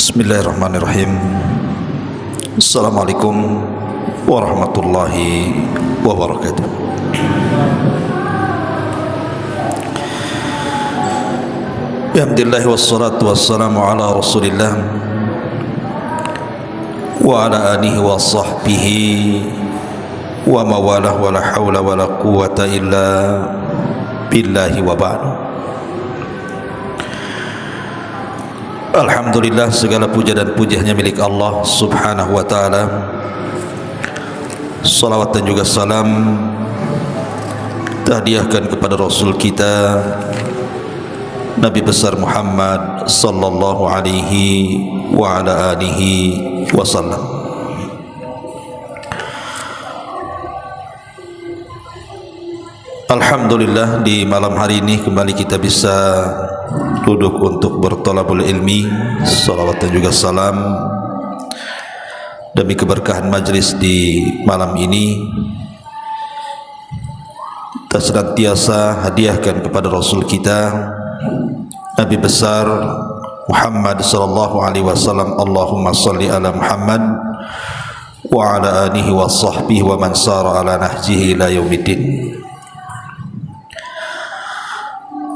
Bismillahirrahmanirrahim. Assalamualaikum warahmatullahi wabarakatuh. Alhamdulillah wassalatu wassalamu ala Rasulillah wa ala alihi wa sahbihi wa mawalah wa la hawla wa la quwwata illa billahi wa ba'du. Alhamdulillah, segala puja dan pujiannya milik Allah subhanahu wa ta'ala. Salawat dan juga salam tahdiahkan kepada Rasul kita Nabi besar Muhammad sallallahu alaihi wa ala alihi wasallam. Alhamdulillah, di malam hari ini kembali kita bisa duduk untuk bertolabul ilmi. Salawat dan juga salam demi keberkahan majlis di malam ini kita senantiasa hadiahkan kepada Rasul kita Nabi besar Muhammad sallallahu alaihi wasallam. Allahumma salli ala Muhammad wa ala alihi wa sahbihi wa man sara ala nahjihi ila yaumiddin.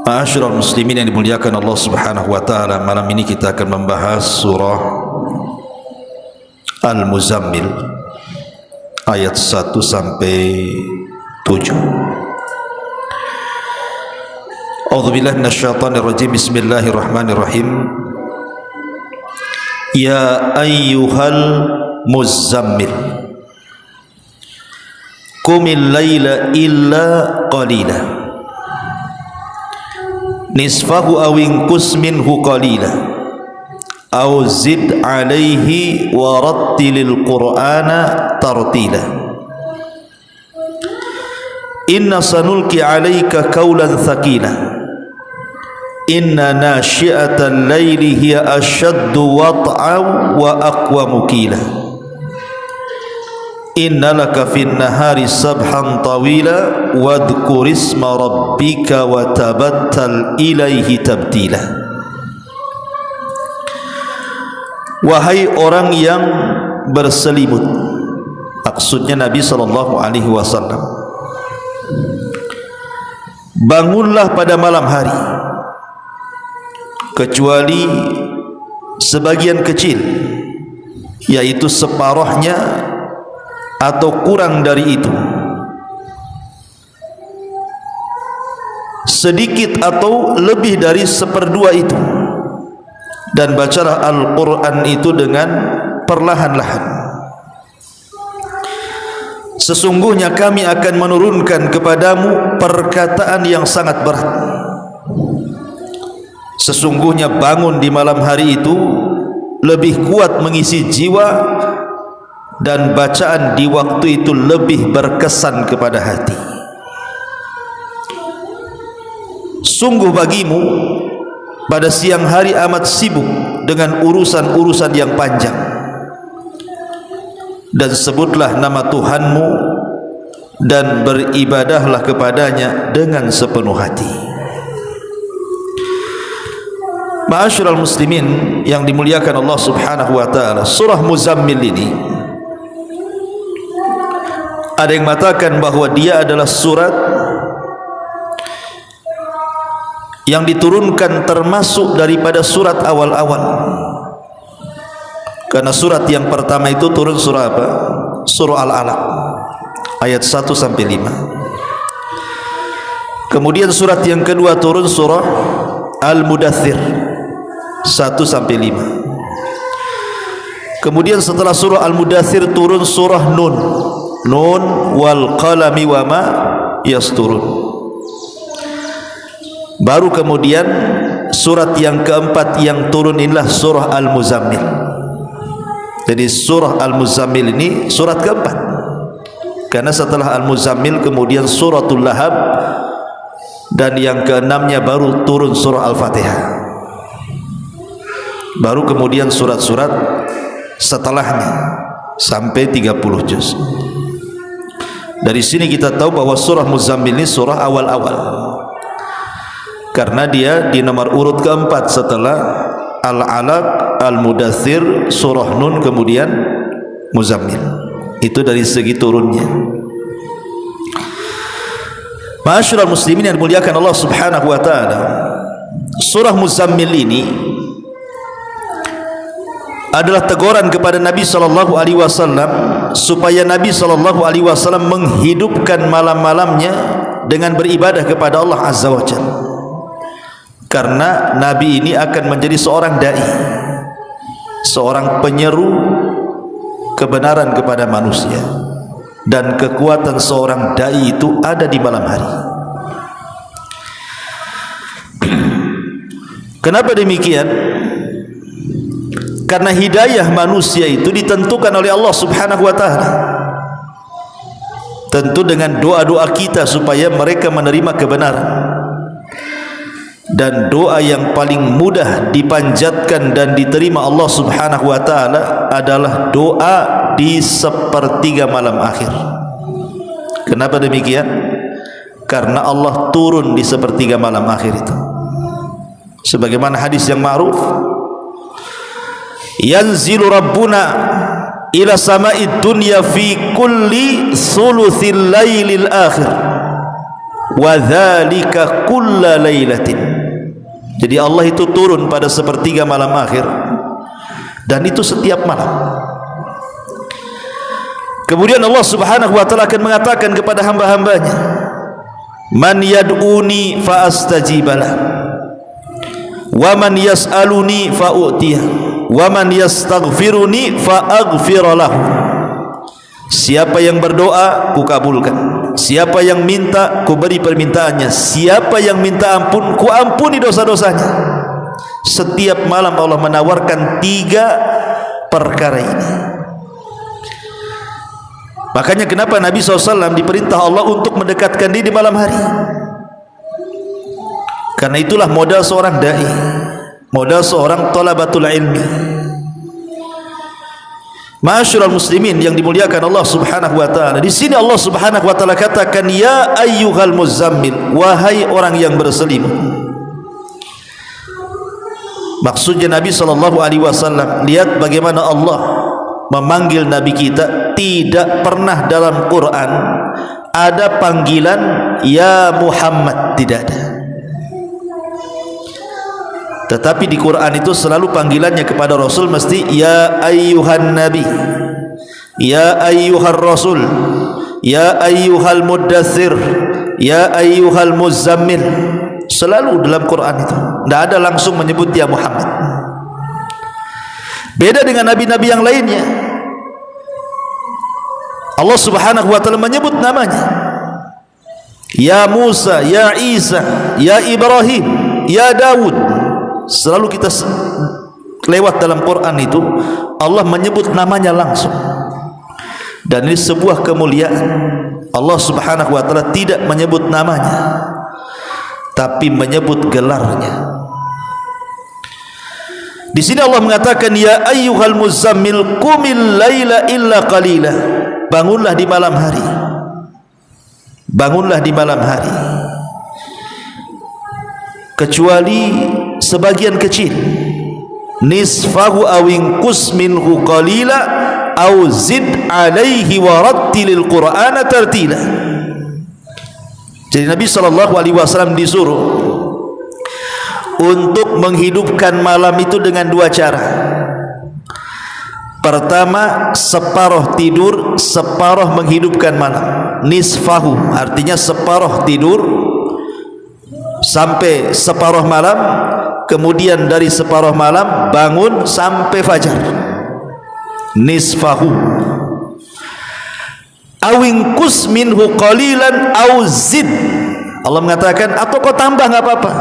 Ma'asyiral muslimin yang dimuliakan Allah subhanahu wa ta'ala, malam ini kita akan membahas surah Al-Muzammil ayat 1 sampai 7. A'udzubillahi minasyaitonir rajim. Bismillahirrahmanirrahim. Ya ayyuhal muzammil qumil laila illa qalila nisfahu aw inqus minhu qalila aw zid alaihi wa rattilil qur'ana tartila. Inna sanulqi alaika qawlan thaqila inna nashi'atal laili hiya ashaddu wat'an wa aqwamu qila inna laka fin nahari sabhan tawila wadhkur isma rabbika wa tabattal ilaihi tabtila. Wahai orang yang berselimut, maksudnya Nabi sallallahu alaihi wasallam, bangunlah pada malam hari kecuali sebagian kecil, yaitu separuhnya atau kurang dari itu, sedikit atau lebih dari seperdua itu, dan bacalah Al-Quran itu dengan perlahan-lahan. Sesungguhnya kami akan menurunkan kepadamu perkataan yang sangat berat. Sesungguhnya bangun di malam hari itu lebih kuat mengisi jiwa, dan bacaan di waktu itu lebih berkesan kepada hati. Sungguh bagimu pada siang hari amat sibuk dengan urusan-urusan yang panjang, dan sebutlah nama Tuhanmu dan beribadahlah kepadanya dengan sepenuh hati. Ma'asyiral muslimin yang dimuliakan Allah subhanahu wa ta'ala, surah Muzammil ini ada yang mengatakan bahwa dia adalah surat yang diturunkan termasuk daripada surat awal-awal. Karena surat yang pertama itu turun surah apa? Surah Al-Alaq ayat 1 sampai 5. Kemudian surat yang kedua turun surah Al-Mudaththir 1 sampai 5. Kemudian setelah surah Al-Mudaththir turun surah Nun wal qalami wa ma yasturun. Baru kemudian surat yang keempat yang turun inilah surah Al-Muzammil. Jadi surah Al-Muzammil ini surat keempat, karena setelah Al-Muzammil kemudian suratul Lahab, dan yang keenamnya baru turun surah Al-Fatihah. Baru kemudian surat-surat setelahnya sampai 30 juz. Dari sini kita tahu bahwa surah Muzammil ini surah awal-awal, karena dia di nomor urut keempat setelah Al-Alaq, Al-Mudaththir, surah Nun, kemudian Muzammil. Itu dari segi turunnya. Ma'asyiral muslimin yang dimuliakan Allah Subhanahu wa taala, surah Muzammil ini adalah teguran kepada Nabi sallallahu alaihi wasallam supaya Nabi sallallahu alaihi wasallam menghidupkan malam-malamnya dengan beribadah kepada Allah Azza wa Jalla. Karena Nabi ini akan menjadi seorang dai, seorang penyeru kebenaran kepada manusia, dan kekuatan seorang dai itu ada di malam hari. Kenapa demikian? Karena hidayah manusia itu ditentukan oleh Allah Subhanahu wa taala. Tentu dengan doa-doa kita supaya mereka menerima kebenaran. Dan doa yang paling mudah dipanjatkan dan diterima Allah Subhanahu wa taala adalah doa di sepertiga malam akhir. Kenapa demikian? Karena Allah turun di sepertiga malam akhir itu. Sebagaimana hadis yang ma'ruf, yanzilu rabbuna ila sama'id dunya fi kulli thuluthil lailil akhir wa dhalika kulla lailatin. Jadi Allah itu turun pada sepertiga malam akhir, dan itu setiap malam. Kemudian Allah Subhanahu wa taala akan mengatakan kepada hamba-hambanya, man yad'uni fa astajibalah, wa man yas'aluni fa u'tiyah, wa man yastaghfiruni fa aghfiralahu. Siapa yang berdoa, ku kabulkan. Siapa yang minta, ku beri permintaannya. Siapa yang minta ampun, ku ampuni dosa-dosanya. Setiap malam Allah menawarkan 3 perkara ini. Makanya kenapa Nabi SAW diperintah Allah untuk mendekatkan diri di malam hari? Karena itulah modal seorang dai, modal seorang thalabatul ilmi. Ma'asyiral muslimin yang dimuliakan Allah Subhanahu wa taala, di sini Allah Subhanahu wa taala katakan, ya ayyuhal muzammil, wahai orang yang berselimut. Maksudnya Nabi sallallahu alaihi wasallam, lihat bagaimana Allah memanggil Nabi kita. Tidak pernah dalam Quran ada panggilan ya Muhammad, tidak ada. Tetapi di Quran itu selalu panggilannya kepada Rasul mesti ya ayyuhan nabi, ya ayyuhar rasul, ya ayyuhal muddaththir, ya ayyuhal muzammil. Selalu dalam Quran itu, tidak ada langsung menyebut ya Muhammad. Beda dengan nabi-nabi yang lainnya, Allah Subhanahu wa taala menyebut namanya, ya Musa, ya Isa, ya Ibrahim, ya Daud. Selalu kita lewat dalam Quran itu Allah menyebut namanya langsung, dan ini sebuah kemuliaan. Allah Subhanahu wa taala tidak menyebut namanya, tapi menyebut gelarnya. Di sini Allah mengatakan ya ayyuhal muzammil qumil laila illa qalila. Bangunlah di malam hari, bangunlah di malam hari, kecuali sebagian kecil. Nisfahu awin qus minhu qalila aw zid alaihi wa rattilil qur'ana tartila. Jadi Nabi sallallahu alaihi wasallam disuruh untuk menghidupkan malam itu dengan 2 cara. Pertama, separuh tidur, separuh menghidupkan malam. Nisfahu artinya separuh tidur sampai separuh malam, kemudian dari separuh malam bangun sampai fajar. Nisfahu awin qus minhu qalilan aw zid. Allah mengatakan atau kau tambah, enggak apa-apa.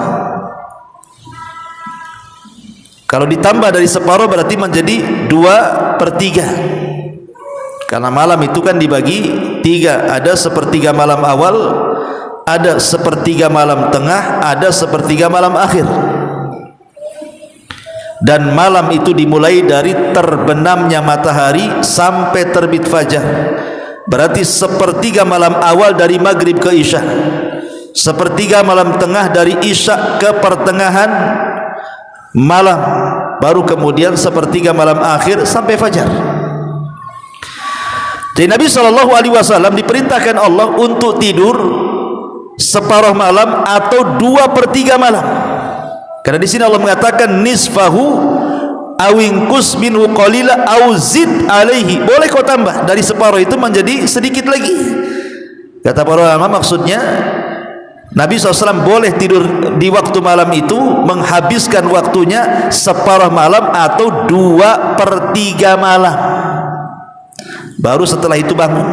Kalau ditambah dari separuh berarti menjadi 2/3. Karena malam itu kan dibagi 3, ada sepertiga malam awal, ada sepertiga malam tengah, ada sepertiga malam akhir. Dan malam itu dimulai dari terbenamnya matahari sampai terbit fajar. Berarti sepertiga malam awal dari maghrib ke isya, sepertiga malam tengah dari isya ke pertengahan malam, baru kemudian sepertiga malam akhir sampai fajar. Jadi Nabi SAW diperintahkan Allah untuk tidur separuh malam atau 2/3 malam. Karena di sini Allah mengatakan nisfahu awingkus minhu qalila au zid alaihi. Boleh kau tambah dari separuh itu menjadi sedikit lagi. Kata para ulama maksudnya Nabi SAW boleh tidur di waktu malam itu, menghabiskan waktunya separuh malam atau 2/3 malam. Baru setelah itu bangun.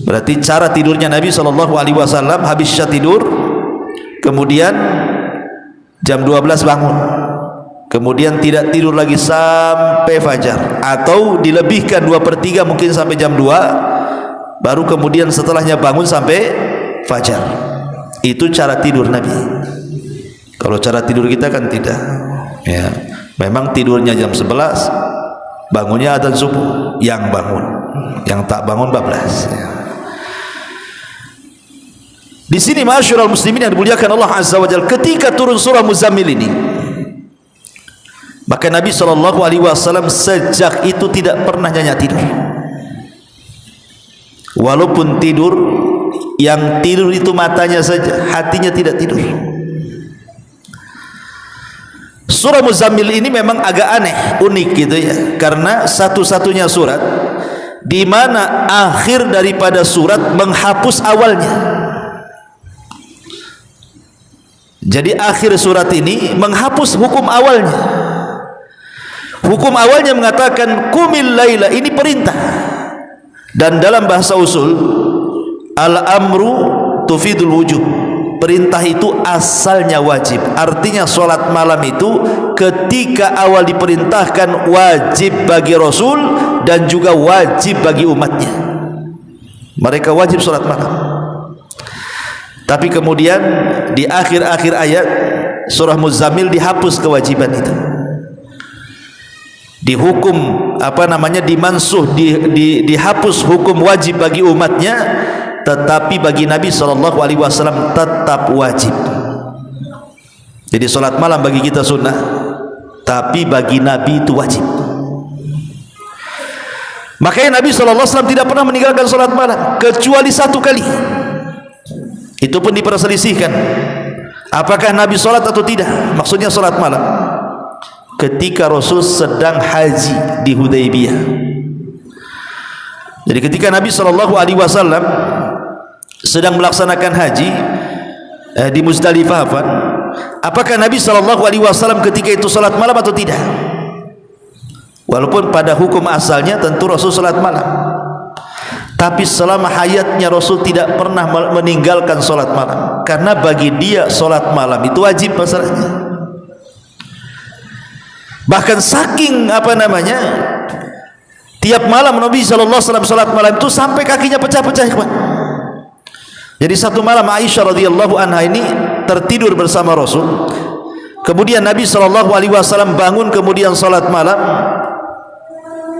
Berarti cara tidurnya Nabi SAW, habis isya tidur, kemudian jam 12 bangun, kemudian tidak tidur lagi sampai fajar, atau dilebihkan 2/3 mungkin sampai jam 2, baru kemudian setelahnya bangun sampai fajar. Itu cara tidur Nabi. Kalau cara tidur kita kan tidak, ya, memang tidurnya jam 11, bangunnya adzan subuh, yang bangun, yang tak bangun bablas. Di sini ma'asyiral muslimin yang dimuliakan Allah Azza wa Jalla, ketika turun surah Muzammil ini, maka Nabi SAW sejak itu tidak pernah nyenyak tidur. Walaupun tidur, yang tidur itu matanya saja, hatinya tidak tidur. Surah Muzammil ini memang agak aneh, unik gitu ya, karena satu-satunya surat di mana akhir daripada surat menghapus awalnya. Jadi akhir surat ini menghapus hukum awalnya. Hukum awalnya mengatakan qumil laila, ini perintah. Dan dalam bahasa usul, al-amru tufidul wujub. Perintah itu asalnya wajib. Artinya solat malam itu ketika awal diperintahkan wajib bagi Rasul dan juga wajib bagi umatnya. Mereka wajib solat malam. Tapi kemudian di akhir-akhir ayat surah Muzammil dihapus kewajiban itu. Dihukum dimansuh, dihapus hukum wajib bagi umatnya, tetapi bagi Nabi SAW tetap wajib. Jadi solat malam bagi kita sunnah, tapi bagi Nabi itu wajib. Makanya Nabi SAW tidak pernah meninggalkan solat malam kecuali satu kali. Itu pun diperselisihkan apakah Nabi sholat atau tidak, maksudnya sholat malam, ketika Rasul sedang haji di Hudaybiyah. Jadi ketika Nabi SAW sedang melaksanakan haji di Muzdalifah, apakah Nabi SAW ketika itu sholat malam atau tidak? Walaupun pada hukum asalnya tentu Rasul sholat malam, tapi selama hayatnya Rasul tidak pernah meninggalkan solat malam, karena bagi dia solat malam itu wajib masalahnya. Bahkan saking tiap malam Nabi SAW solat malam itu sampai kakinya pecah-pecah. Jadi satu malam Aisyah radhiyallahu anha ini tertidur bersama Rasul, kemudian Nabi SAW bangun kemudian solat malam.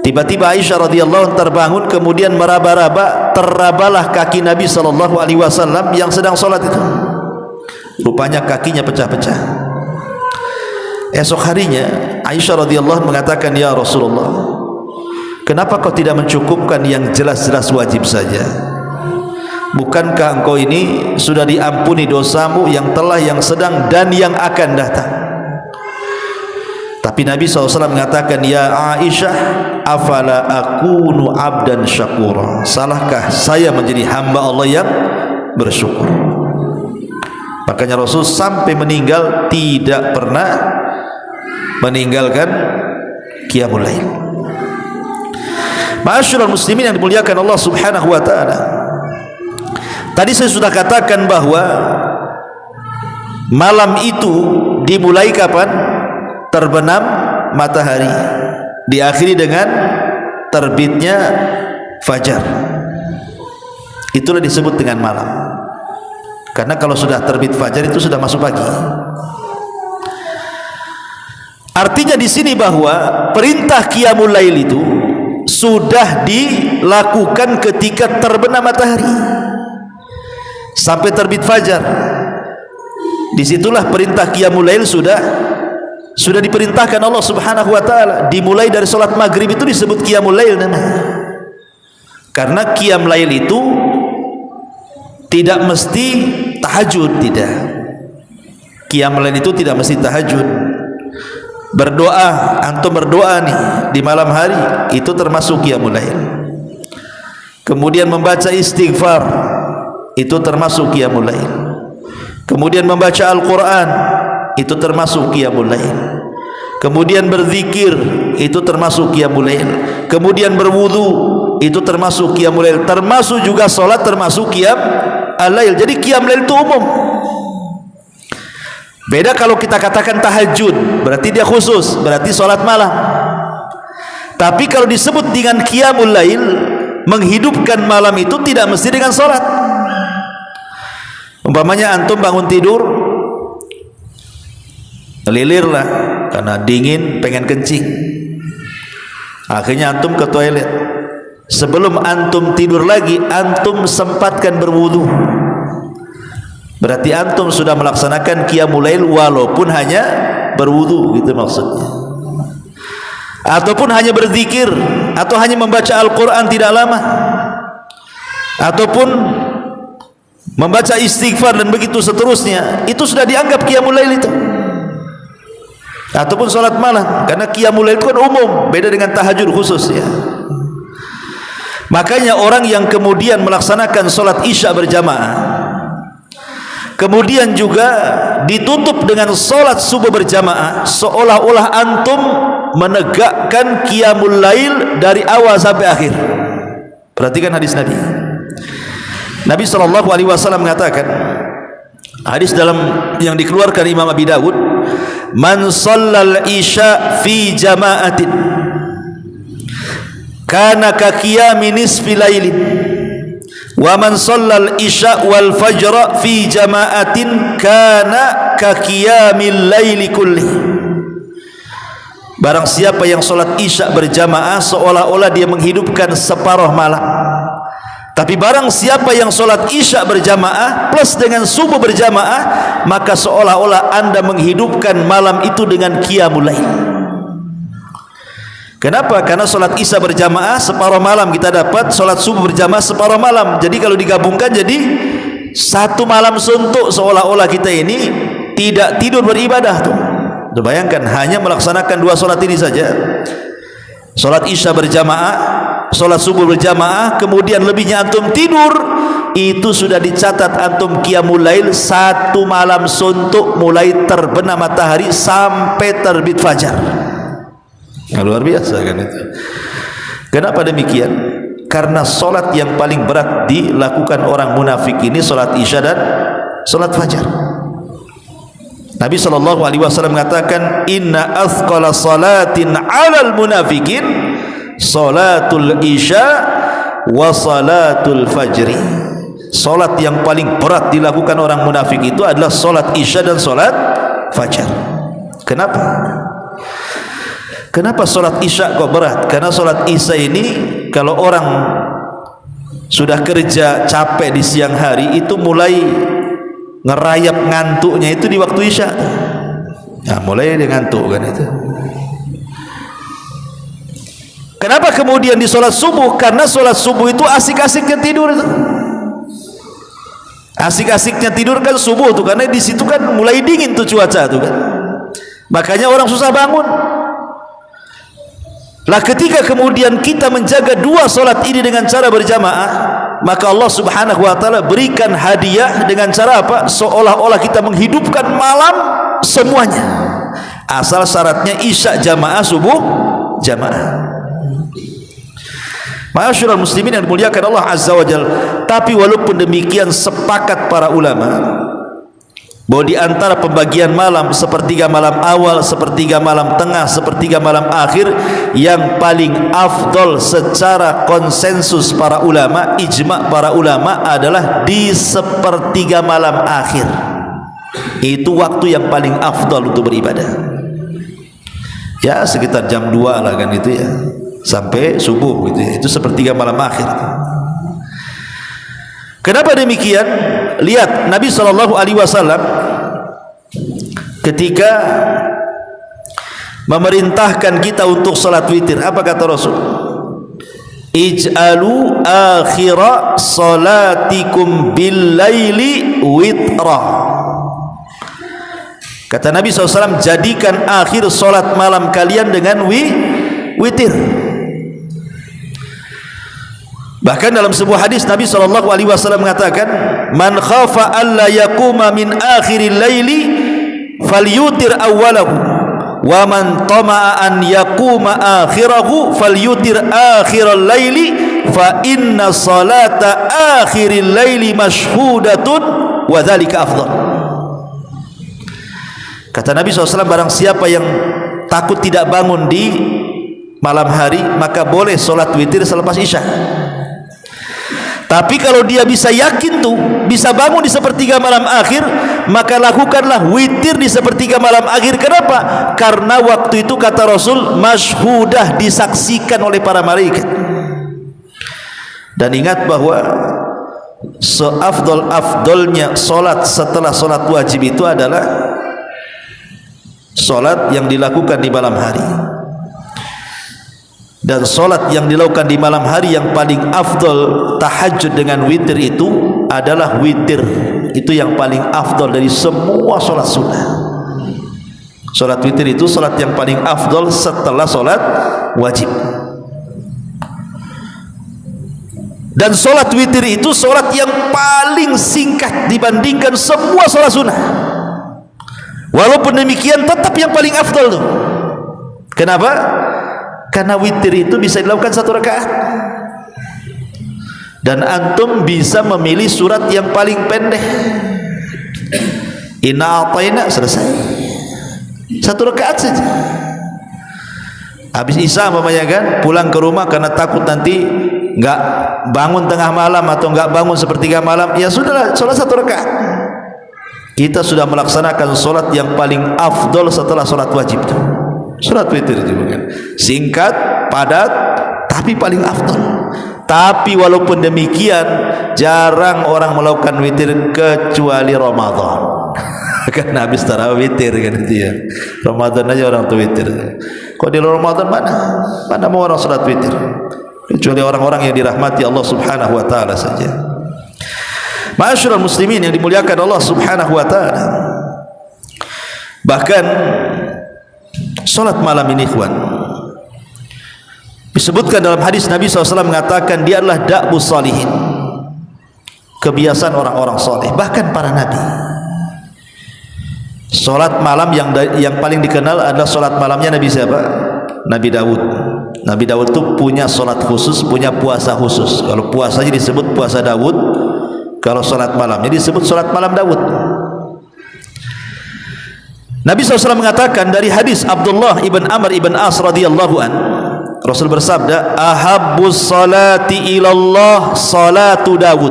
Tiba-tiba Aisyah radhiyallahu anha terbangun, kemudian meraba-raba, terabalah kaki Nabi SAW yang sedang sholat itu. Rupanya kakinya pecah-pecah. Esok harinya Aisyah radhiyallahu anha mengatakan, ya Rasulullah, kenapa kau tidak mencukupkan yang jelas-jelas wajib saja? Bukankah engkau ini sudah diampuni dosamu yang telah, yang sedang, dan yang akan datang? Tapi Nabi SAW mengatakan, ya Aisyah, afala akunu abdan syakura, salahkah saya menjadi hamba Allah yang bersyukur? Makanya Rasul sampai meninggal tidak pernah meninggalkan qiyamul lail. Ma'asyiral muslimin yang dimuliakan Allah Subhanahu wa taala, tadi saya sudah katakan bahwa malam itu dimulai kapan? Terbenam matahari, diakhiri dengan terbitnya fajar. Itulah disebut dengan malam. Karena kalau sudah terbit fajar itu sudah masuk pagi. Artinya di sini bahwa perintah qiyamul lail itu sudah dilakukan ketika terbenam matahari sampai terbit fajar. Disitulah perintah qiyamul lail sudah sudah diperintahkan Allah Subhanahu wa taala. Dimulai dari salat maghrib itu disebut qiyamul lail namanya. Karena qiyam lail itu tidak mesti tahajud, tidak. Qiyam lail itu tidak mesti tahajud. Berdoa, antum berdoa nih di malam hari, itu termasuk qiyamul lail. Kemudian membaca istighfar, itu termasuk qiyamul lail. Kemudian membaca Al-Quran, itu termasuk qiyamul lail. Kemudian berzikir, itu termasuk qiyamul lail. Kemudian berwudu, itu termasuk qiyamul lail. Termasuk juga solat, termasuk qiyam al-lail. Jadi qiyam lail itu umum. Beda kalau kita katakan tahajud, berarti dia khusus, berarti solat malam. Tapi kalau disebut dengan qiyamul lail, menghidupkan malam itu tidak mesti dengan solat. Umpamanya antum bangun tidur, lilir lah karena dingin, pengen kencing, akhirnya antum ke toilet. Sebelum antum tidur lagi, antum sempatkan berwudu, berarti antum sudah melaksanakan qiyamul lail walaupun hanya berwudu, gitu maksudnya. Ataupun hanya berzikir, atau hanya membaca Al-Quran tidak lama, ataupun membaca istighfar dan begitu seterusnya, itu sudah dianggap qiyamul lail itu. Ataupun salat malam, karena qiyamul lail itu kan umum, beda dengan tahajud khusus ya. Makanya orang yang kemudian melaksanakan salat isya berjamaah, kemudian juga ditutup dengan salat subuh berjamaah, seolah-olah antum menegakkan qiyamul lail dari awal sampai akhir. Perhatikan hadis Nabi. Nabi SAW mengatakan, hadis dalam yang dikeluarkan Imam Abi Dawud, man shallal isya fi jama'atin kana ka qiyami nisfi lailin, wa man shallal isya wal fajra fi jama'atin kana ka qiyamil laili kulli. Barang siapa yang salat isya berjamaah, seolah-olah dia menghidupkan separuh malam. Tapi barang siapa yang solat isya berjamaah plus dengan subuh berjamaah, maka seolah-olah anda menghidupkan malam itu dengan qiyamul lail. Kenapa? Karena solat isya berjamaah separuh malam kita dapat, solat subuh berjamaah separuh malam. Jadi kalau digabungkan jadi satu malam suntuk, seolah-olah kita ini tidak tidur beribadah tuh. Bayangkan hanya melaksanakan dua solat ini saja, solat isya berjamaah, solat subuh berjamaah, kemudian lebihnya antum tidur, itu sudah dicatat antum qiyamul lail satu malam suntuk, mulai terbenam matahari sampai terbit fajar. Nah, luar biasa kan itu. Kenapa demikian? Karena solat yang paling berat dilakukan orang munafik ini solat isya dan solat fajar. Nabi SAW mengatakan, inna athqala salatin alal munafikin salatul isya wa salatul fajri. Salat yang paling berat dilakukan orang munafik itu adalah salat isya dan salat fajar. Kenapa? Kenapa salat isya kok berat? Karena salat isya ini kalau orang sudah kerja capek di siang hari, itu mulai ngerayap ngantuknya itu di waktu isya. Ya, mulai dia ngantuk kan itu. Kenapa kemudian di sholat subuh? Karena sholat subuh itu asik-asiknya tidur itu. Asik-asiknya tidur kan subuh tuh, karena di situ kan mulai dingin tuh cuaca tuh kan. Makanya orang susah bangun. Lah ketika kemudian kita menjaga dua sholat ini dengan cara berjamaah, maka Allah Subhanahu wa taala berikan hadiah dengan cara apa? Seolah-olah kita menghidupkan malam semuanya. Asal syaratnya isya jamaah, subuh jamaah. Ma'asyiral muslimin yang dimuliakan Allah Azza wa Jalla. Tapi walaupun demikian, sepakat para ulama bahwa di antara pembagian malam, sepertiga malam awal, sepertiga malam tengah, sepertiga malam akhir, yang paling afdol secara konsensus para ulama, ijma para ulama, adalah di sepertiga malam akhir. Itu waktu yang paling afdol untuk beribadah. Ya sekitar jam 2 lah kan itu ya, sampai subuh gitu ya. Itu sepertiga malam akhir. Kenapa demikian? Lihat Nabi SAW ketika memerintahkan kita untuk salat witir. Apa kata Rasul? Ij'alu akhira salatikum bil laili witra. Kata Nabi SAW, jadikan akhir salat malam kalian dengan witir. Bahkan dalam sebuah hadis Nabi SAW mengatakan, man khafa alla yakuma min akhiril laili falyutir awwalahu, wa man tama'a an yakuma akhirahu falyutir akhiral laili, fa inna salata akhiril laili mashhudatun wa dzalika afdal. Kata Nabi SAW, barang siapa yang takut tidak bangun di malam hari, maka boleh solat witir selepas isya. Tapi kalau dia bisa yakin tuh bisa bangun di sepertiga malam akhir, maka lakukanlah witir di sepertiga malam akhir. Kenapa? Karena waktu itu kata Rasul, masyhudah, disaksikan oleh para malaikat. Dan ingat bahwa seafdol-afdolnya solat setelah solat wajib itu adalah solat yang dilakukan di malam hari. Dan solat yang dilakukan di malam hari yang paling afdol, tahajud dengan witir, itu adalah witir. Itu yang paling afdol dari semua solat sunnah. Solat witir itu solat yang paling afdol setelah solat wajib. Dan solat witir itu solat yang paling singkat dibandingkan semua solat sunnah. Walaupun demikian tetap yang paling afdol tuh. Kenapa? Karena witir itu bisa dilakukan 1 rakaat. Dan antum bisa memilih surat yang paling pendek. Inna a'tayna, selesai. 1 rakaat saja. Habis isya umpamanya kan, pulang ke rumah karena takut nanti enggak bangun tengah malam atau enggak bangun sepertiga malam, ya sudahlah, salat 1 rakaat. Kita sudah melaksanakan solat yang paling afdol setelah solat wajib itu. Solat witir itu bukan singkat, padat, tapi paling afdol. Tapi walaupun demikian, jarang orang melakukan witir kecuali Ramadan. Kan habis tarawih witir kan itu ya. Ramadan aja orang tuh witir. Kok di Ramadan mana mau orang solat witir? Kecuali orang-orang yang dirahmati Allah Subhanahu wa taala saja. Ma'asyiral muslimin yang dimuliakan Allah Subhanahu wa taala. Bahkan solat malam ini, ikhwan, disebutkan dalam hadis Nabi SAW mengatakan dia adalah da'bus salihin, kebiasaan orang-orang soleh, bahkan para nabi. Solat malam yang paling dikenal adalah solat malamnya Nabi siapa? Nabi Daud. Nabi Daud itu punya solat khusus, punya puasa khusus. Kalau puasanya disebut puasa Daud, kalau solat malamnya disebut solat malam Daud. Nabi SAW mengatakan dari hadis Abdullah ibn Amr ibn As radhiyallahu an, Rasul bersabda, ahabbus salati ilallah salatu Daud.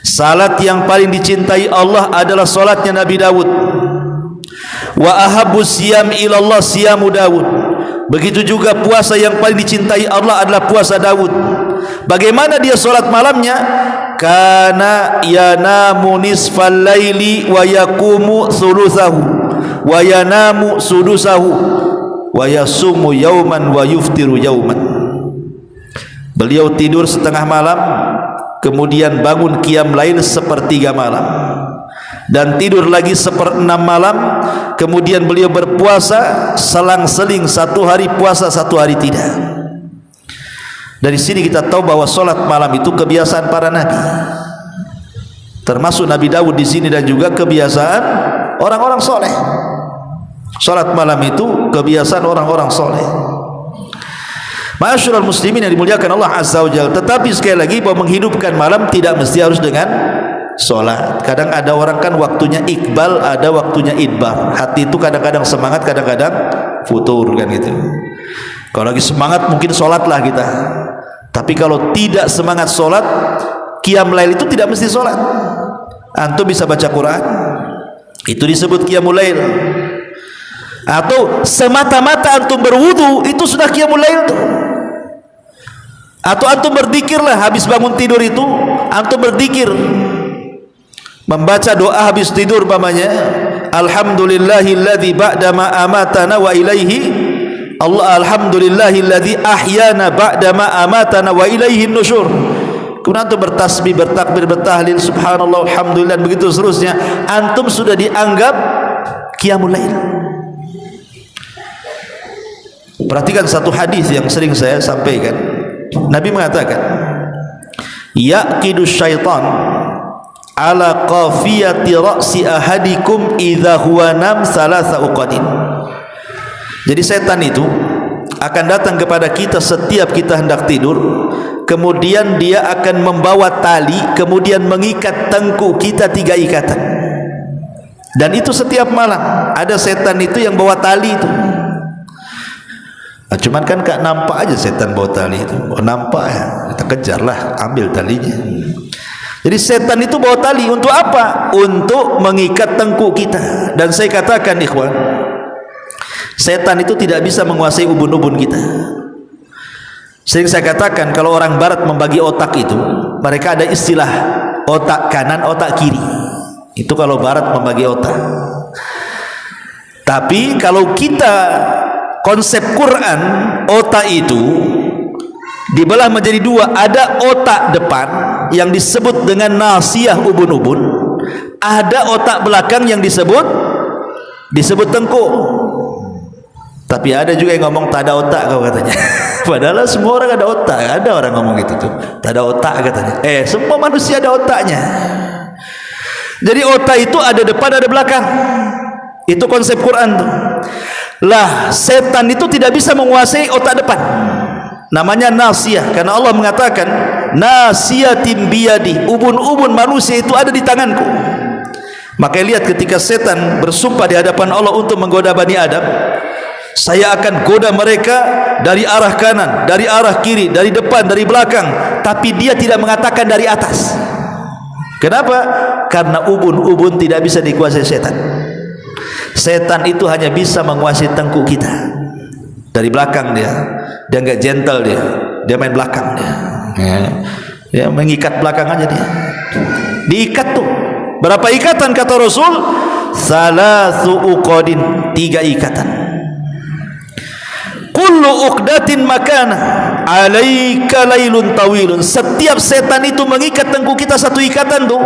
Salat yang paling dicintai Allah adalah salatnya Nabi Daud. Wa ahabbus siyam ilallah siyamu Daud. Begitu juga puasa yang paling dicintai Allah adalah puasa Daud. Bagaimana dia salat malamnya? Kana yanamu nisfal laili wa yaqumu thuluthahu wa yanamu sudusahu wa yasumu yauman wa yuftiru yauman. Beliau tidur setengah malam, kemudian bangun qiyam lail sepertiga malam, dan tidur lagi 1/6 malam, kemudian beliau berpuasa selang-seling, 1 hari puasa 1 hari tidak. Dari sini kita tahu bahwa solat malam itu kebiasaan para nabi, termasuk Nabi Daud di sini, dan juga kebiasaan orang-orang soleh. Solat malam itu kebiasaan orang-orang soleh. Ma'asyiral muslimin yang dimuliakan Allah Azza wa Jalla. Tetapi sekali lagi, bahwa menghidupkan malam tidak mesti harus dengan solat. Kadang ada orang kan waktunya iqbal, ada waktunya idbar. Hati itu kadang-kadang semangat, kadang-kadang futur kan gitu. Kalau lagi semangat mungkin solatlah kita. Tapi kalau tidak semangat solat, qiyam lail itu tidak mesti solat. Antum bisa baca Quran, itu disebut qiyamul lail. Atau semata-mata antum berwudu, itu sudah qiyamul lail tuh. Atau antum berzikirlah habis bangun tidur itu, antum berzikir, membaca doa habis tidur umpamanya, alhamdulillahilladzi ba'da ma amatana wa ilaihi alhamdulillahilladzi ahyana ba'da ma amatana wa ilaihi nusyur. Kemudian antum bertasbih, bertakbir, bertahlil, subhanallah, alhamdulillah, begitu seterusnya. Antum sudah dianggap qiyamul lail. Perhatikan satu hadis yang sering saya sampaikan. Nabi mengatakan, yaqidu syaitan ala qafiyati ra'si ahadikum idza huwa nam salasa uqadin. Jadi setan itu akan datang kepada kita setiap kita hendak tidur, kemudian dia akan membawa tali, kemudian mengikat tengkuk kita 3 ikatan. Dan itu setiap malam ada setan itu yang bawa tali itu. Nah, cuman kan gak nampak aja setan bawa tali itu. Oh, nampak ya, kita kejarlah, ambil talinya. Jadi setan itu bawa tali untuk apa? Untuk mengikat tengkuk kita. Dan saya katakan ikhwan, setan itu tidak bisa menguasai ubun-ubun kita. Sering saya katakan, kalau orang barat membagi otak itu, mereka ada istilah otak kanan, otak kiri. Itu kalau barat membagi otak. Tapi kalau kita konsep Quran, otak itu dibelah menjadi 2. Ada otak depan yang disebut dengan nasiyah ubun-ubun, ada otak belakang yang disebut tengkuk. Tapi ada juga yang ngomong tak ada otak kau katanya. Padahal semua orang ada otak. Ada orang ngomong gitu tuh, tak ada otak katanya. Semua manusia ada otaknya. Jadi otak itu ada depan, ada belakang. Itu konsep Quran tuh. Lah, setan itu tidak bisa menguasai otak depan. Namanya nasiyah, karena Allah mengatakan nasiyatin biyadi, ubun-ubun manusia itu ada di tanganku. Maka lihat ketika setan bersumpah di hadapan Allah untuk menggoda Bani Adam, saya akan goda mereka dari arah kanan, dari arah kiri, dari depan, dari belakang. Tapi dia tidak mengatakan dari atas. Kenapa? Karena ubun-ubun tidak bisa dikuasai setan. Setan itu hanya bisa menguasai tengkuk kita. Dari belakang dia enggak gentle dia main belakang dia mengikat belakang aja dia. Diikat tuh. Berapa ikatan kata Rasul? Salasu uqadin, 3 ikatan. Kullu uqdatin makana alaika lailun tawilun. Setiap setan itu mengikat tengkuk kita 1 ikatan tuh,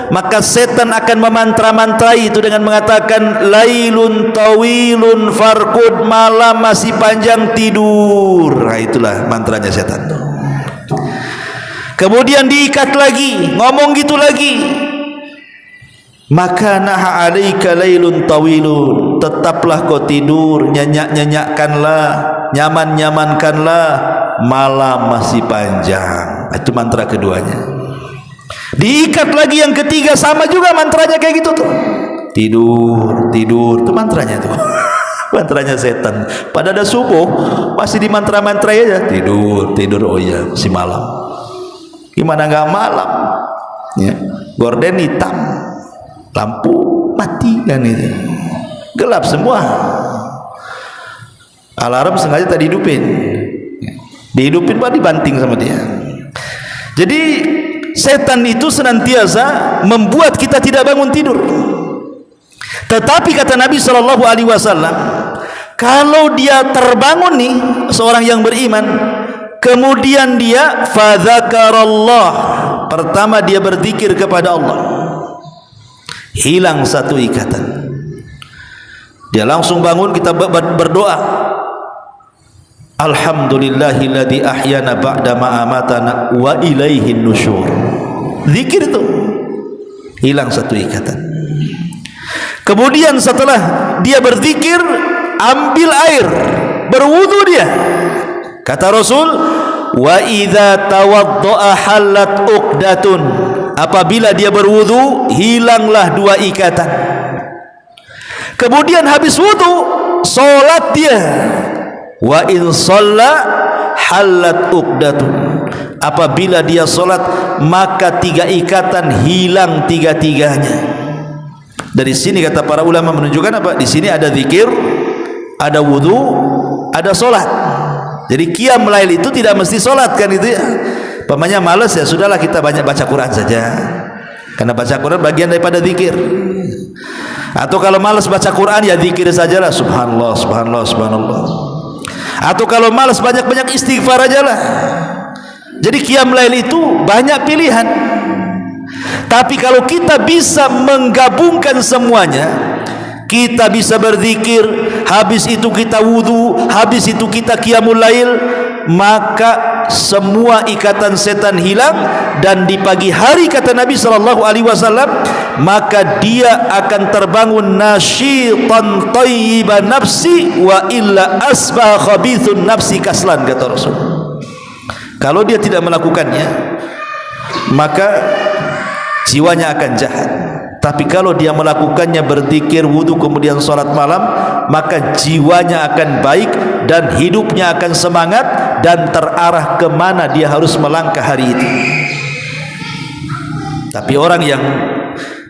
maka setan akan memantra-mantrai itu dengan mengatakan lailun tawilun farqud, malam masih panjang, tidur. Nah, itulah mantranya setan tuh. Kemudian diikat lagi, ngomong gitu lagi, maka naha alaika lailun tawilun, tetaplah kau tidur, nyenyak-nyenyakkanlah, nyaman-nyamankanlah, malam masih panjang. Itu mantra keduanya. Diikat lagi yang ketiga, sama juga mantranya kayak gitu tuh. Tidur, tidur, itu mantranya tuh. Mantranya setan. Pada ada subuh masih di mantra-mantra aja. Tidur, tidur, oh iya, si malam. Gimana nggak malam? Ya, gorden hitam, lampu mati kan itu, gelap semua. Alarm sengaja tadi dihidupin pak, dibanting sama dia. Jadi setan itu senantiasa membuat kita tidak bangun tidur. Tetapi kata Nabi SAW, kalau dia terbangun nih, seorang yang beriman, kemudian dia fadzakarallah, pertama dia berzikir kepada Allah, hilang 1 ikatan. Dia langsung bangun, kita berdoa, alhamdulillahilladzi ahyana ba'da ma amatana wa ilaihin nusyur. Zikir itu hilang 1 ikatan. Kemudian setelah dia berzikir, ambil air, berwudu dia. Kata Rasul, wa idza tawaddaa halat uqdatun, apabila dia berwudu, hilanglah 2 ikatan. Kemudian habis wudu, salat dia. Wa in shalla halat uqdatun, apabila dia salat, maka 3 ikatan hilang 3-tiganya. Dari sini kata para ulama menunjukkan apa? Di sini ada zikir, ada wudu, ada salat. Jadi qiyam lail itu tidak mesti salat kan itu ya. Pamannya malas ya sudahlah, kita banyak baca Quran saja. Karena baca Quran bagian daripada zikir. Atau kalau malas baca Quran, ya zikir sajalah, subhanallah, subhanallah, subhanallah. Atau kalau malas banyak-banyak istighfar ajalah. Jadi qiyam lail itu banyak pilihan. Tapi kalau kita bisa menggabungkan semuanya, kita bisa berzikir, habis itu kita wudu, habis itu kita qiyamul lail, maka semua ikatan setan hilang. Dan di pagi hari kata Nabi SAW, maka dia akan terbangun nasyitan thayyiban nafsi, wa illa asbah khabithun nafsi kaslan, kata Rasul. Kalau dia tidak melakukannya, maka jiwanya akan jahat. Tapi kalau dia melakukannya, berzikir, wudu, kemudian salat malam, maka jiwanya akan baik dan hidupnya akan semangat dan terarah kemana dia harus melangkah hari itu. Tapi orang yang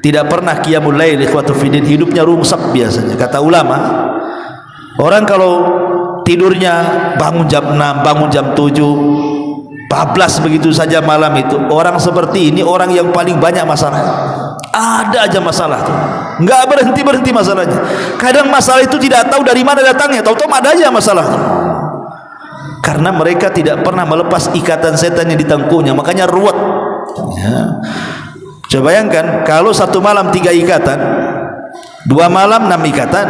tidak pernah qiyamul lail, ikhwatu fiddin, hidupnya rungsek biasanya. Kata ulama, orang kalau tidurnya bangun jam 6, bangun jam 7, bablas begitu saja malam itu, orang seperti ini orang yang paling banyak masalah. Ada aja masalah tuh, nggak berhenti masalahnya. Kadang masalah itu tidak tahu dari mana datangnya, tahu-tahu ada aja masalah tuh. Karena mereka tidak pernah melepas ikatan setan yang ditangkuhnya, makanya ruwet ya. Coba bayangkan kalau satu malam 3 ikatan, 2 malam 6 ikatan,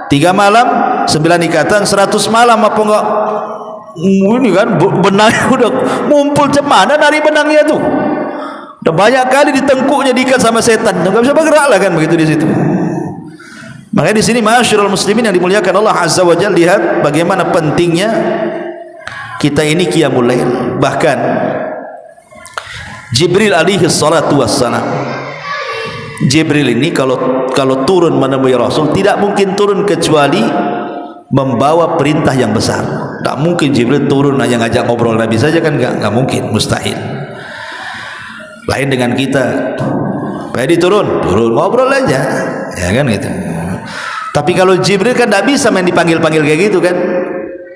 3 malam 9 ikatan, 100 malam apa enggak? Ini kan benangnya udah ngumpul, cemana nari benangnya tuh. Udah banyak kali ditengkuknya diikat sama setan, nggak bisa bergerak lah kan begitu di situ. Makanya di sini ma'asyiral muslimin yang dimuliakan Allah Azza wa Jalla, lihat bagaimana pentingnya kita ini qiyamul lail. Bahkan Jibril alaihi salatu wassalam, Jibril ini kalau turun menemui Rasul, tidak mungkin turun kecuali membawa perintah yang besar. Tak mungkin Jibril turun hanya ngajak ngobrol Nabi saja kan, enggak mungkin, mustahil. Lain dengan kita, Pak turun ngobrol aja, ya kan gitu. Tapi kalau Jibril kan tidak bisa main dipanggil-panggil kayak gitu kan.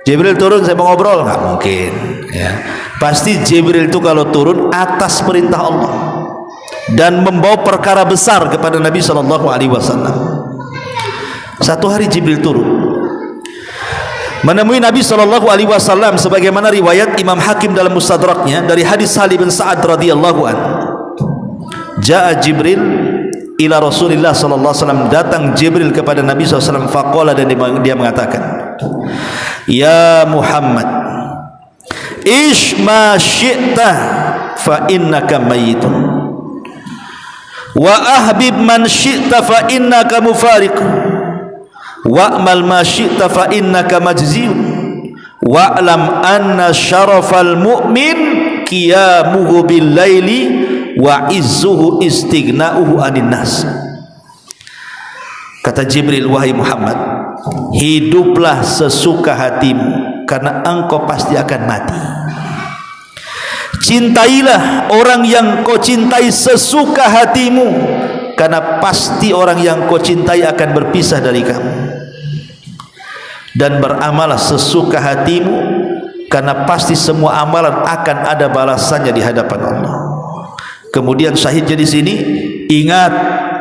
Jibril turun saya mau ngobrol, nggak mungkin ya. Pasti Jibril itu kalau turun atas perintah Allah dan membawa perkara besar kepada Nabi SAW. Satu hari Jibril turun menemui Nabi SAW, sebagaimana riwayat Imam Hakim dalam Mustadraknya dari hadis Sahl bin Sa'ad radhiyallahu an. Ja'a Jibril ila Rasulillah sallallahu alaihi wasallam, datang Jibril kepada Nabi SAW. Faqala, dan dia mengatakan, ya Muhammad, ish ma syi'ta fa innaka mayyitun, wa ahbib man syi'ta fa innaka mufariq, wa'mal ma syi'ta fa innaka majziyun, wa'lam anna syarafal mu'min qiyamuhu bil laili wa izzuhu istighna'uhu anin nas. Kata Jibril, wahai Muhammad, hiduplah sesuka hatimu karena engkau pasti akan mati. Cintailah orang yang kau cintai sesuka hatimu karena pasti orang yang kau cintai akan berpisah dari kamu. Dan beramallah sesuka hatimu karena pasti semua amalan akan ada balasannya di hadapan Allah. Kemudian syahidnya di sini, ingat,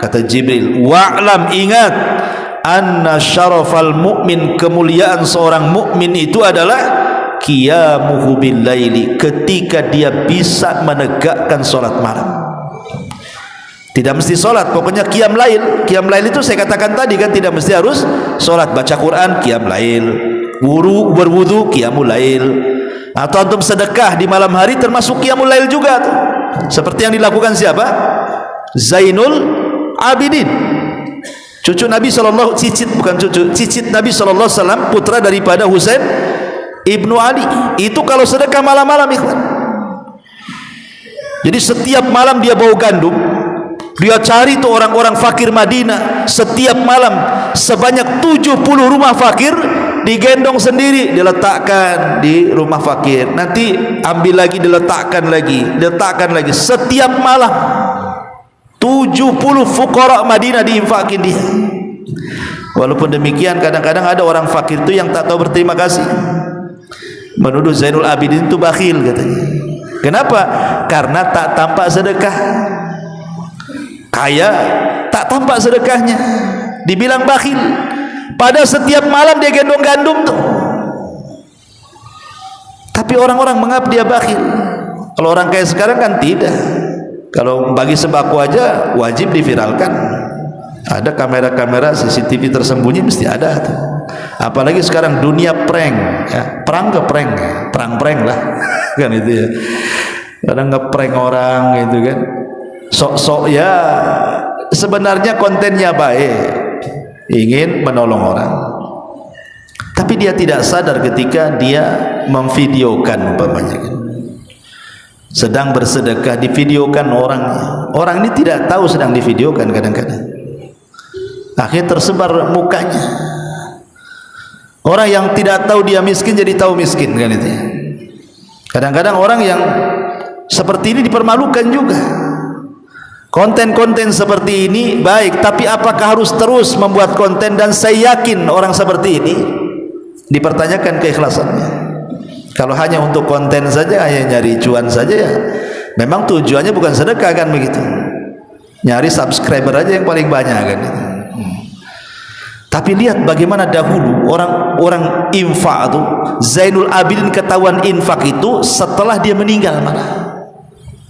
kata Jibril, wa'lam, ingat, anna syarafal mu'min, kemuliaan seorang mukmin itu adalah qiyamuhu bil laili, ketika dia bisa menegakkan salat malam. Tidak mesti salat, pokoknya qiyam lail. Qiyam lail itu saya katakan tadi kan, tidak mesti harus salat, baca Quran qiyam lail, berwudu qiyamul lail, atau antum sedekah di malam hari termasuk qiyamul lail juga tuh. Seperti yang dilakukan siapa? Zainul Abidin, cucu Nabi sallallahu, cicit Nabi sallallahu alaihi wasallam, putra daripada Husain ibnu Ali. Itu kalau sedekah malam-malam, ikhwan. Jadi setiap malam dia bawa gandum, dia cari tuh orang-orang fakir Madinah. Setiap malam sebanyak 70 rumah fakir digendong sendiri, diletakkan di rumah fakir, nanti ambil lagi, diletakkan lagi. Setiap malam 70 fuqara Madinah diinfakin dia. Walaupun demikian, kadang-kadang ada orang fakir itu yang tak tahu berterima kasih, menuduh Zainul Abidin itu bakhil katanya. Kenapa? Karena tak tampak sedekah. Kaya tak tampak sedekahnya. dibilang bakhil. Pada setiap malam dia gendong gandum tuh. Tapi orang-orang menganggap dia bakhil. Kalau orang kaya sekarang kan tidak. Kalau bagi sembako aja wajib diviralkan. Ada kamera-kamera CCTV tersembunyi mesti ada tuh. Apalagi sekarang dunia prank, ya, perang ke prank, perang-prank lah, kan itu ya. Kadang ngeprank orang gitu kan. Sok-sok ya sebenarnya kontennya baik, ingin menolong orang. Tapi dia tidak sadar ketika dia memvideokan umpamanya kan. Sedang bersedekah divideokan orangnya. Orang ini tidak tahu sedang divideokan kadang-kadang. Akhirnya tersebar mukanya. Orang yang tidak tahu dia miskin jadi tahu miskin kan itu ya. Kadang-kadang orang yang seperti ini dipermalukan juga. Konten-konten seperti ini baik, tapi apakah harus terus membuat konten? Dan saya yakin orang seperti ini dipertanyakan keikhlasannya. Kalau hanya untuk konten saja, hanya nyari cuan saja ya, memang tujuannya bukan sedekah kan begitu. Nyari subscriber aja yang paling banyak kan itu. Tapi lihat bagaimana dahulu orang-orang infak itu, Zainul Abidin ketahuan infak itu setelah dia meninggal malah.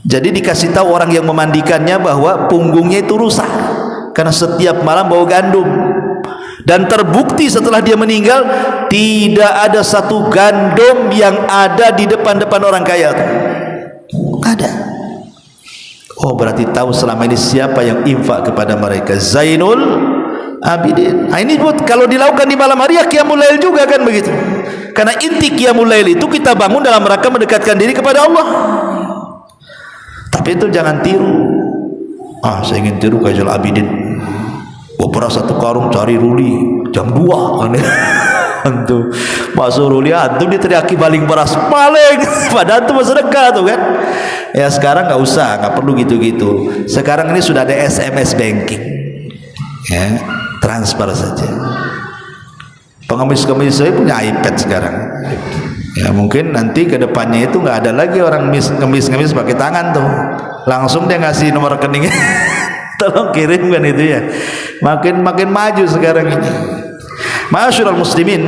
Jadi dikasih tahu orang yang memandikannya bahwa punggungnya itu rusak karena setiap malam bawa gandum. Dan terbukti setelah dia meninggal tidak ada satu gandum yang ada di depan-depan orang kaya itu. Ada. Oh, berarti tahu selama ini siapa yang infak kepada mereka. Zainul Abidin. Nah, ini buat kalau dilakukan di malam hari ya qiyamul lail juga kan begitu. Karena inti qiyamul lail itu kita bangun dalam rangka mendekatkan diri kepada Allah. Tapi itu jangan tiru. Ah, saya ingin tiru kayak Zainul Abidin. Beras satu karung cari ruli jam 2 kan. Antum masuk ruli antum diteriaki baling beras paling. Padahal itu sedekah tuh kan. Ya sekarang nggak usah, nggak perlu gitu-gitu. Sekarang ini sudah ada SMS banking. Ya, transfer saja. Pengemis-kemis saya punya iPad sekarang. Ya mungkin nanti ke depannya itu nggak ada lagi orang ngemis-ngemis pakai tangan tuh. Langsung dia ngasih nomor rekeningnya. Tolong kirimkan itu ya. Makin maju sekarang ini. Ma'asyiral muslimin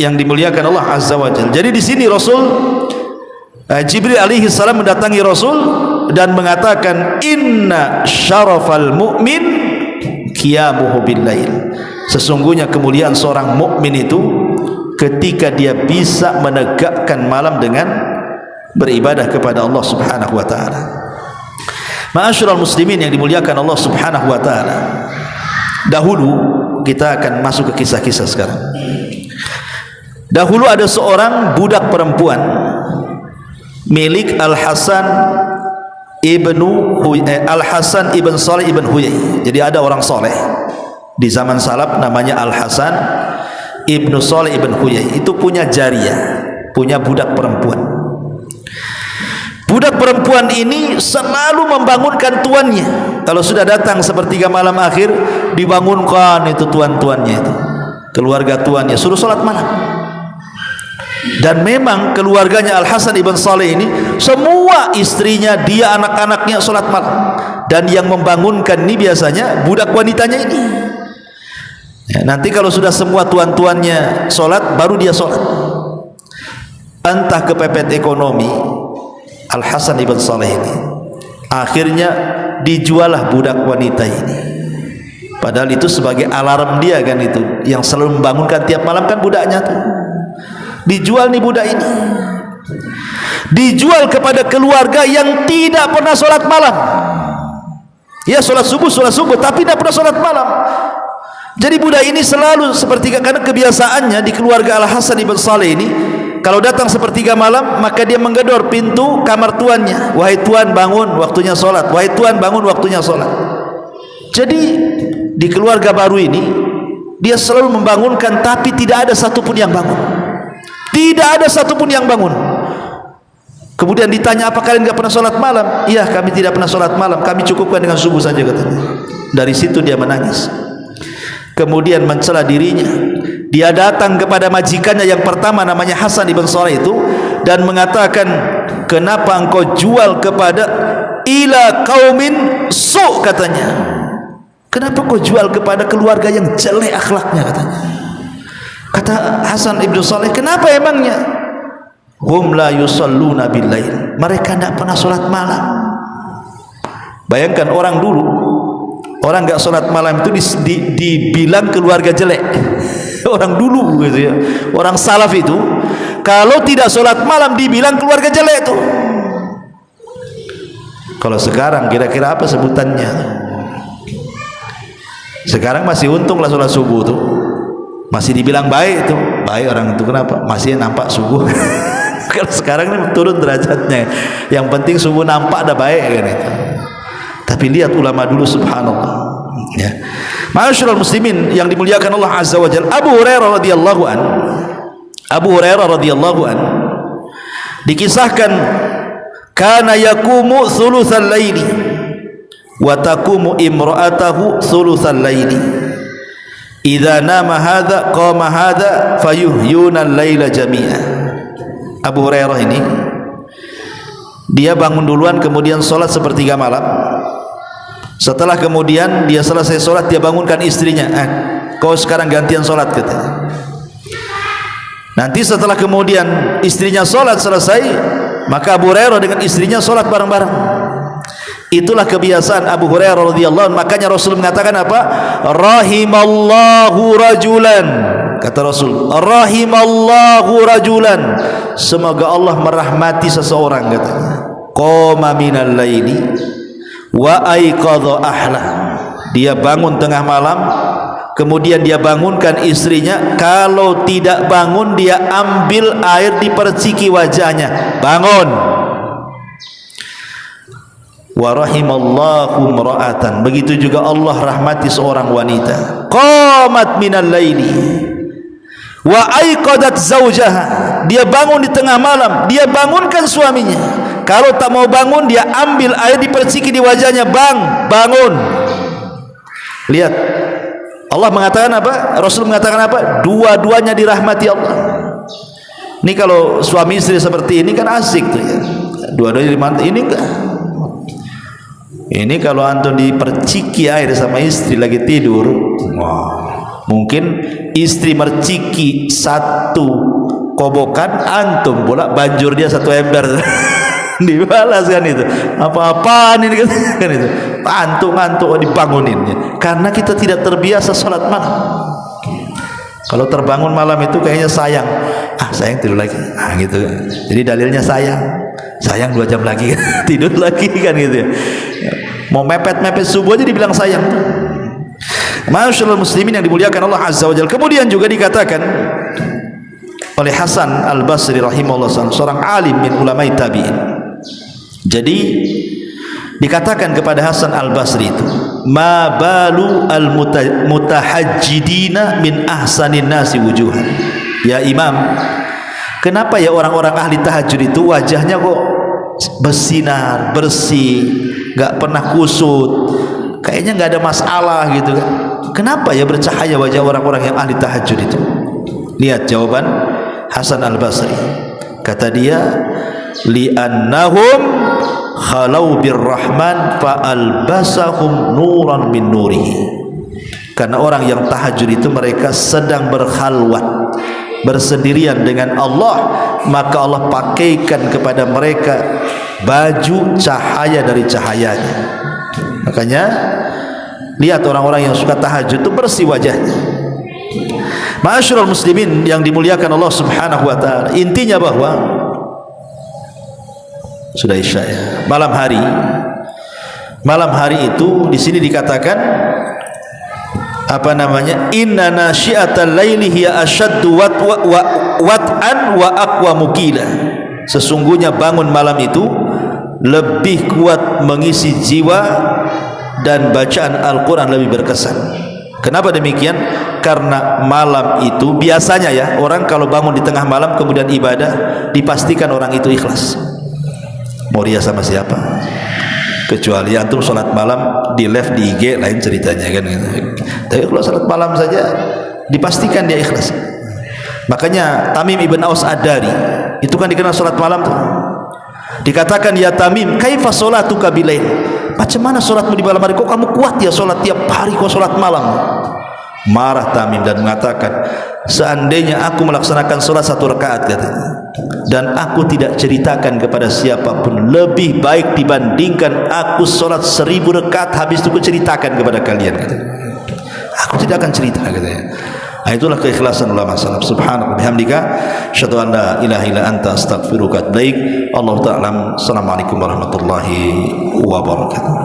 yang dimuliakan Allah Azza wa Jalla. Jadi di sini Rasul Jibril alaihi salam mendatangi Rasul dan mengatakan inna syarafal mu'min qiyamuhu bil lail. Sesungguhnya kemuliaan seorang mukmin itu ketika dia bisa menegakkan malam dengan beribadah kepada Allah Subhanahu wa taala. Ma'asyiral muslimin yang dimuliakan Allah Subhanahu wa taala. Dahulu kita akan masuk ke kisah-kisah sekarang. Dahulu ada seorang budak perempuan milik Al-Hasan ibn Saleh ibn Huyai. Jadi ada orang soleh di zaman salaf namanya Al-Hasan ibn Saleh ibn Huyai. Itu punya jariyah, punya budak perempuan. Budak perempuan ini selalu membangunkan tuannya. Kalau sudah datang sepertiga malam akhir, dibangunkan itu tuan-tuannya itu, keluarga tuannya, suruh sholat malam. Dan memang keluarganya Al-Hasan ibn Saleh ini semua istrinya, dia, anak-anaknya sholat malam. Dan yang membangunkan ini biasanya budak wanitanya ini. Ya, nanti kalau sudah semua tuan-tuannya sholat, baru dia sholat. Entah kepepet ekonomi Al-Hasan ibn Saleh ini, akhirnya dijualah budak wanita ini. Padahal itu sebagai alarm dia kan itu, yang selalu membangunkan tiap malam kan budaknya tuh. Dijual nih budak ini, dijual kepada keluarga yang tidak pernah sholat malam. Ya sholat subuh tapi tidak pernah sholat malam. Jadi budak ini selalu seperti karena kebiasaannya di keluarga Al-Hasan ibn Saleh ini, kalau datang sepertiga malam maka dia menggedor pintu kamar tuannya. Wahai tuan bangun, waktunya sholat. Wahai tuan bangun, waktunya sholat. Jadi di keluarga baru ini dia selalu membangunkan, tapi tidak ada satupun yang bangun. Tidak ada satupun yang bangun. Kemudian ditanya, apa kalian tidak pernah sholat malam? Iya, kami tidak pernah sholat malam, kami cukupkan dengan subuh saja katanya. Dari situ dia menangis. Kemudian mencela dirinya. Dia datang kepada majikannya yang pertama namanya Hasan ibn Saleh itu dan mengatakan, kenapa engkau jual kepada ila qaumin su, katanya, Kenapa kau jual kepada keluarga yang jelek akhlaknya, katanya. Kata Hasan Ibnu Saleh, kenapa emangnya? Hum la yusalluna bil lail. Mereka tidak pernah sholat malam. Bayangkan orang dulu, orang enggak sholat malam itu dibilang keluarga jelek. Orang dulu gitu ya. Orang salaf itu kalau tidak sholat malam dibilang keluarga jelek tuh. Kalau sekarang kira-kira apa sebutannya? Sekarang masih untung lah sholat subuh tuh, masih dibilang baik tuh. Baik orang itu, kenapa? Masih nampak subuh. Kalau sekarang ini turun derajatnya, yang penting subuh nampak dah baik kan itu. Tapi lihat ulama dulu, subhanallah ya. Ma'asyiral muslimin yang dimuliakan Allah azza wa jalla, Abu Hurairah radhiyallahu an dikisahkan kana yaqumu thulutsal laili wa taqumu imra'atahu thulutsal laili idza nama hadza qama hadza fayuhyuna al-laila jami'a. Abu Hurairah ini dia bangun duluan, kemudian sholat sepertiga malam. Setelah kemudian dia selesai sholat, dia bangunkan istrinya, kau sekarang gantian sholat, katanya. Nanti setelah kemudian istrinya sholat selesai, maka Abu Hurairah dengan istrinya sholat bareng-bareng. Itulah kebiasaan Abu Hurairah radhiyallahu anhu. Makanya Rasul mengatakan apa? Rahimallahu rajulan, kata Rasul, rahimallahu rajulan, semoga Allah merahmati seseorang, katanya, qama minal laili wa aiqadha ahla, dia bangun tengah malam, kemudian dia bangunkan istrinya. Kalau tidak bangun, dia ambil air diperciki wajahnya, bangun. Wa rahimallahu imra'atan, begitu juga Allah rahmati seorang wanita, qamat minal laili wa aiqadat zaujaha, dia bangun di tengah malam, dia bangunkan suaminya. Kalau tak mau bangun, dia ambil air diperciki di wajahnya, bangun. Lihat, Allah mengatakan apa? Rasul mengatakan apa? Dua-duanya dirahmati Allah. Ini kalau suami istri seperti ini kan asik tuh ya, dua-duanya dimantau. Ini enggak. Ini kalau antum diperciki air sama istri lagi tidur, wah, mungkin istri merciki satu kobokan, antum pula banjur dia satu ember. Dibalas kan itu, apa-apaan ini kan itu, ngantuk dibangunin, karena kita tidak terbiasa sholat malam. Kalau terbangun malam itu kayaknya sayang, sayang tidur lagi, gitu. Jadi dalilnya sayang 2 jam lagi tidur lagi kan gitu ya. Mau mepet subuh aja dibilang sayang. Masyaallah muslimin yang dimuliakan Allah azza wa jalla. Kemudian juga dikatakan oleh Hasan Al-Basri rahimahullah, seorang alim min ulama'i tabi'in. Jadi dikatakan kepada Hasan Al-Basri itu, ma balu al-mutahajjidina min ahsanin nasi wujuhan. Ya Imam, kenapa ya orang-orang ahli tahajud itu wajahnya kok bersinar, bersih, gak pernah kusut, kayaknya gak ada masalah gitu kan. Kenapa ya bercahaya wajah orang-orang yang ahli tahajud itu? Lihat jawaban Hasan Al-Basri, kata dia, li'annahum khalau birrahman fa'albasahum nuran min nurihi. Karena orang yang tahajud itu mereka sedang berkhalwat, bersendirian dengan Allah, maka Allah pakaikan kepada mereka baju cahaya dari cahayanya. Makanya lihat orang-orang yang suka tahajud itu bersih wajahnya. Ma'asyiral muslimin yang dimuliakan Allah subhanahu wa ta'ala, intinya bahwa sudah isya ya, malam hari itu di sini dikatakan apa namanya, inna nasyiatal laili hiya asyaddu wat'an wa aqwa mukila, sesungguhnya bangun malam itu lebih kuat mengisi jiwa dan bacaan Al-Quran lebih berkesan. Kenapa demikian? Karena malam itu biasanya ya, orang kalau bangun di tengah malam kemudian ibadah, dipastikan orang itu ikhlas. Mau ria sama siapa? Kecuali antum sholat malam di live di IG, lain ceritanya kan. Tapi kalau sholat malam saja dipastikan dia ikhlas. Makanya Tamim ibn Aus Ad-Dari itu kan dikenal sholat malam tuh. Dikatakan, ya Tamim, kaifa sholatuka bilail? Macam mana solatmu di malam hari? Kok kamu kuat ya solat tiap hari, kok solat malam? Marah Tamim dan mengatakan, seandainya aku melaksanakan solat 1 rakaat katanya, dan aku tidak ceritakan kepada siapapun, lebih baik dibandingkan aku solat 1000 rakaat habis itu aku ceritakan kepada kalian katanya. Aku tidak akan cerita katanya. Nah, itulah keikhlasan ulama salaf. Subhanallah bihamdika asyhadu an la ilaha illa anta astaghfiruka wa atubu ilaik. Allahu ta'ala. Assalamualaikum warahmatullahi wabarakatuh.